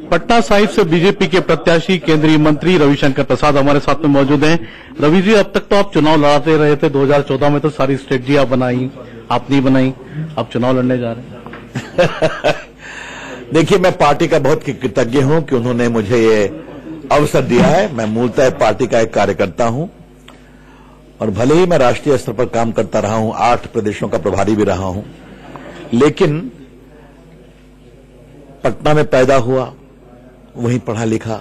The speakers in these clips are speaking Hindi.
पटना साहिब से बीजेपी के प्रत्याशी केंद्रीय मंत्री रविशंकर प्रसाद हमारे साथ में मौजूद हैं। रवि जी, अब तक तो आप चुनाव लड़ाते रहे थे, 2014 में तो सारी स्ट्रेटजी आप बनाई, आप नहीं बनाई, अब चुनाव लड़ने जा रहे हैं। देखिए, मैं पार्टी का बहुत कृतज्ञ हूं कि उन्होंने मुझे ये अवसर दिया है। मैं मूलतः पार्टी का एक कार्यकर्ता हूं और भले ही मैं राष्ट्रीय स्तर पर काम करता रहा हूं, 8 प्रदेशों का प्रभारी भी रहा हूं, लेकिन पटना में पैदा हुआ, वहीं पढ़ा लिखा,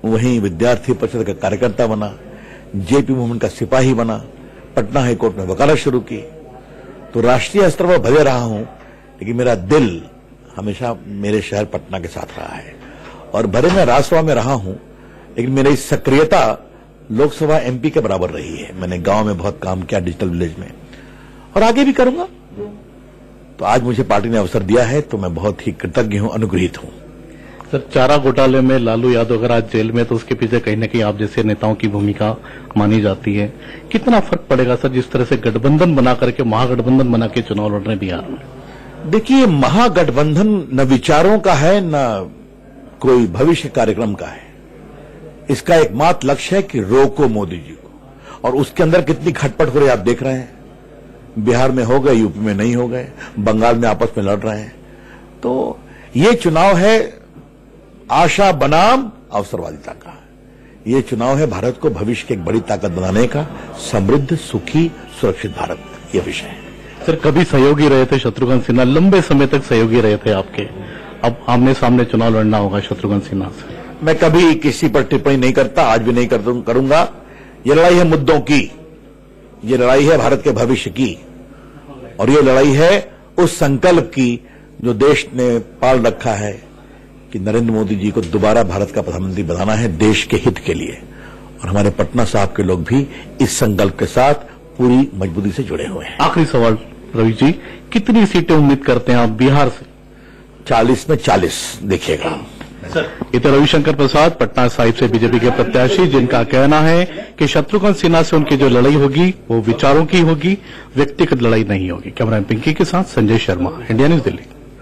वहीं विद्यार्थी परिषद का कार्यकर्ता बना, जेपी मूवमेंट का सिपाही बना, पटना हाईकोर्ट में वकालत शुरू की। तो राष्ट्रीय स्तर पर भले रहा हूं, लेकिन मेरा दिल हमेशा मेरे शहर पटना के साथ रहा है। और भले मैं राज्यसभा में रहा हूं, लेकिन मेरी सक्रियता लोकसभा एमपी के बराबर रही है। मैंने गांव में बहुत काम किया, डिजिटल विलेज में, और आगे भी करूंगा। तो आज मुझे पार्टी ने अवसर दिया है, तो मैं बहुत ही कृतज्ञ हूं, अनुग्रहित हूं। सर, चारा घोटाले में लालू यादव अगर आज जेल में, तो उसके पीछे कहीं न कहीं आप जैसे नेताओं की भूमिका मानी जाती है। कितना फर्क पड़ेगा सर, जिस तरह से गठबंधन बना करके, महागठबंधन बना के चुनाव लड़ रहे हैं बिहार में? देखिए, महागठबंधन न विचारों का है, न कोई भविष्य कार्यक्रम का है। इसका एकमात्र लक्ष्य है कि रोको मोदी जी को, और उसके अंदर कितनी खटपट हो रही है आप देख रहे हैं। बिहार में हो गए, यूपी में नहीं हो गए, बंगाल में आपस में लड़ रहे हैं। तो ये चुनाव है आशा बनाम अवसरवादिता का। ये चुनाव है भारत को भविष्य की एक बड़ी ताकत बनाने का, समृद्ध, सुखी, सुरक्षित भारत, ये विषय है। सर, कभी सहयोगी रहे थे शत्रुघ्न सिन्हा, लंबे समय तक सहयोगी रहे थे आपके, अब आमने सामने चुनाव लड़ना होगा शत्रुघ्न सिन्हा से। मैं कभी किसी पर टिप्पणी नहीं करता, आज भी नहीं करूंगा। ये लड़ाई है मुद्दों की, ये लड़ाई है भारत के भविष्य की, और ये लड़ाई है उस संकल्प की जो देश ने पाल रखा है कि नरेंद्र मोदी जी को दोबारा भारत का प्रधानमंत्री बनाना है, देश के हित के लिए। और हमारे पटना साहब के लोग भी इस संकल्प के साथ पूरी मजबूती से जुड़े हुए हैं। आखिरी सवाल रवि जी, कितनी सीटें उम्मीद करते हैं आप बिहार से? 40 में 40 देखिएगा। ये तो रविशंकर प्रसाद, पटना साहिब से बीजेपी के प्रत्याशी, जिनका कहना है कि शत्रुघ्न सिन्हा से उनकी जो लड़ाई होगी वो विचारों की होगी, व्यक्तिगत लड़ाई नहीं होगी। कैमरा पिंकी के साथ संजय शर्मा, इंडिया न्यूज, दिल्ली।